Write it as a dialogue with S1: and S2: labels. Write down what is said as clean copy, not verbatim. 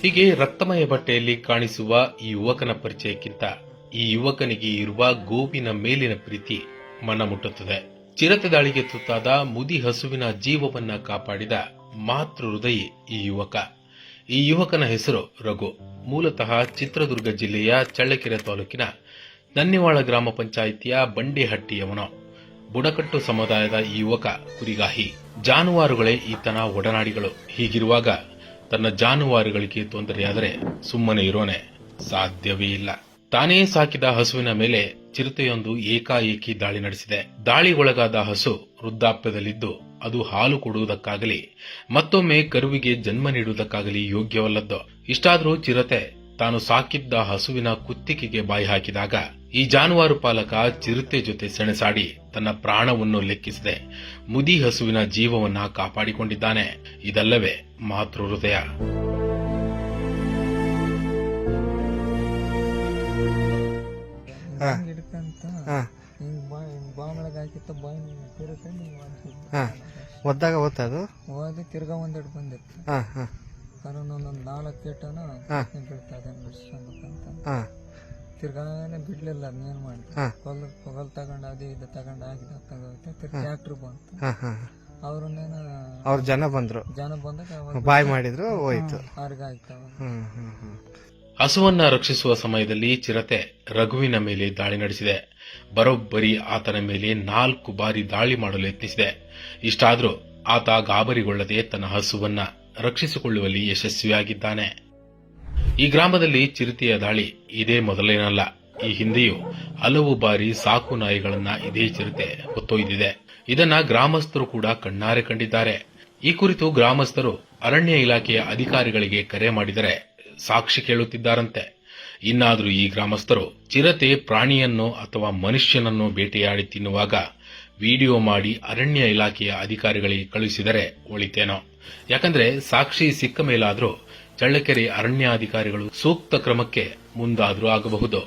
S1: ಹೀಗೆ ರಕ್ತಮಯ ಬಟ್ಟೆಯಲ್ಲಿ ಕಾಣಿಸುವ ಈ ಯುವಕನ ಪರಿಚಯಕ್ಕಿಂತ ಈ ಯುವಕನಿಗೆ ಇರುವ ಗೋವಿನ ಮೇಲಿನ ಪ್ರೀತಿ ಮನ ಮುಟ್ಟುತ್ತದೆ. ಚಿರತೆ ದಾಳಿಗೆ ತುತ್ತಾದ ಮುದಿ ಹಸುವಿನ ಜೀವವನ್ನ ಕಾಪಾಡಿದ ಮಾತೃ ಹೃದಯಿ ಈ ಯುವಕ. ಈ ಯುವಕನ ಹೆಸರು ರಘು. ಮೂಲತಃ ಚಿತ್ರದುರ್ಗ ಜಿಲ್ಲೆಯ ಚಳ್ಳಕೆರೆ ತಾಲೂಕಿನ ನನ್ನಿವಾಳ ಗ್ರಾಮ ಪಂಚಾಯಿತಿಯ ಬಂಡೇಹಟ್ಟಿಯವನು. ಬುಡಕಟ್ಟು ಸಮುದಾಯದ ಈ ಯುವಕ ಕುರಿಗಾಹಿ. ಜಾನುವಾರುಗಳೇ ಈತನ ಒಡನಾಡಿಗಳು. ಹೀಗಿರುವಾಗ ತನ್ನ ಜಾನುವಾರುಗಳಿಗೆ ತೊಂದರೆಯಾದರೆ ಸುಮ್ಮನೆ ಇರೋನೆ ಸಾಧ್ಯವೇ ಇಲ್ಲ. ತಾನೇ ಸಾಕಿದ ಹಸುವಿನ ಮೇಲೆ ಚಿರತೆಯೊಂದು ಏಕಾಏಕಿ ದಾಳಿ ನಡೆಸಿದೆ. ದಾಳಿಗೊಳಗಾದ ಹಸು ವೃದ್ಧಾಪ್ಯದಲ್ಲಿದ್ದು ಅದು ಹಾಲು ಕೊಡುವುದಕ್ಕಾಗಲಿ ಮತ್ತೊಮ್ಮೆ ಕರುವಿಗೆ ಜನ್ಮ ನೀಡುವುದಕ್ಕಾಗಲಿ ಯೋಗ್ಯವಲ್ಲದ್ದು. ಇಷ್ಟಾದರೂ ಚಿರತೆ ತಾನು ಸಾಕಿದ್ದ ಹಸುವಿನ ಕುತ್ತಿಗೆಗೆ ಬಾಯಿ ಹಾಕಿದಾಗ ಈ ಜಾನುವಾರು ಪಾಲಕ ಚಿರತೆ ಜೊತೆ ಸೆಣಸಾಡಿ ತನ್ನ ಪ್ರಾಣವನ್ನು ಲೆಕ್ಕಿಸದೆ ಮುದಿ ಹಸುವಿನ ಜೀವವನ್ನ ಕಾಪಾಡಿಕೊಂಡಿದ್ದಾನೆ. ಇದಲ್ಲವೇ ಮಾತೃ ಹೃದಯ.
S2: ಒದ್ದಾಗ ಓದ್ತದು
S3: ಓದಿ ತಿರ್ಗಾ ಒಂದೆರಡು ಬಂದಿತ್ತು. ಕಾರಣ ಒಂದೊಂದು 4 ಏಟನ ಬೀಳ್ತಾ ಇದೆ ಬಿಡಿಸ್ಕೊಂಬೇಕಂತ ತಿರ್ಗಾನೆ ಬಿಡ್ಲಿಲ್ಲ. ಅದ್ನೇನ್ ಮಾಡಿ ಹೊಗಲ್ ತಗೊಂಡು ಅದು ಇದು ತಗೊಂಡು ಆಗಿದೆ ಟ್ರ್ಯಾಕ್ಟರ್ ಬಂತು. ಅವ್ರನ್ನೇನ
S2: ಅವ್ರ ಜನ ಬಂದಾಗ ಬಾಯ್ ಮಾಡಿದ್ರು ಹೋಯ್ತು.
S3: ಅರ್ಗ ಆಯ್ತವ.
S1: ಹಸುವನ್ನ ರಕ್ಷಿಸುವ ಸಮಯದಲ್ಲಿ ಚಿರತೆ ರಘುವಿನ ಮೇಲೆ ದಾಳಿ ನಡೆಸಿದೆ. ಬರೋಬ್ಬರಿ ಆತನ ಮೇಲೆ 4 ಬಾರಿ ದಾಳಿ ಮಾಡಲು ಯತ್ನಿಸಿದೆ. ಇಷ್ಟಾದರೂ ಆತ ಗಾಬರಿಗೊಳ್ಳದೆ ತನ್ನ ಹಸುವನ್ನ ರಕ್ಷಿಸಿಕೊಳ್ಳುವಲ್ಲಿ ಯಶಸ್ವಿಯಾಗಿದ್ದಾನೆ. ಈ ಗ್ರಾಮದಲ್ಲಿ ಚಿರತೆಯ ದಾಳಿ ಇದೇ ಮೊದಲೇನಲ್ಲ. ಈ ಹಿಂದೆಯೂ ಹಲವು ಬಾರಿ ಸಾಕು ನಾಯಿಗಳನ್ನ ಇದೇ ಚಿರತೆ ಹೊತ್ತೊಯ್ದಿದೆ. ಇದನ್ನ ಗ್ರಾಮಸ್ಥರು ಕೂಡ ಕಣ್ಣಾರೆ ಕಂಡಿದ್ದಾರೆ. ಈ ಕುರಿತು ಗ್ರಾಮಸ್ಥರು ಅರಣ್ಯ ಇಲಾಖೆಯ ಅಧಿಕಾರಿಗಳಿಗೆ ಕರೆ ಮಾಡಿದರೆ ಸಾಕ್ಷಿ ಕೇಳುತ್ತಿದ್ದಾರಂತೆ. ಇನ್ನಾದರೂ ಈ ಗ್ರಾಮಸ್ಥರು ಚಿರತೆ ಪ್ರಾಣಿಯನ್ನು ಅಥವಾ ಮನುಷ್ಯನನ್ನು ಬೇಟೆಯಾಡಿ ತಿನ್ನುವಾಗ ವಿಡಿಯೋ ಮಾಡಿ ಅರಣ್ಯ ಇಲಾಖೆಯ ಅಧಿಕಾರಿಗಳಿಗೆ ಕಳುಹಿಸಿದರೆ ಒಳಿತೇನೋ. ಯಾಕಂದ್ರೆ ಸಾಕ್ಷಿ ಸಿಕ್ಕ ಮೇಲಾದರೂ ಚಳ್ಳಕೆರೆ ಅರಣ್ಯಾಧಿಕಾರಿಗಳು ಸೂಕ್ತ ಕ್ರಮಕ್ಕೆ ಮುಂದಾದರೂ ಆಗಬಹುದು.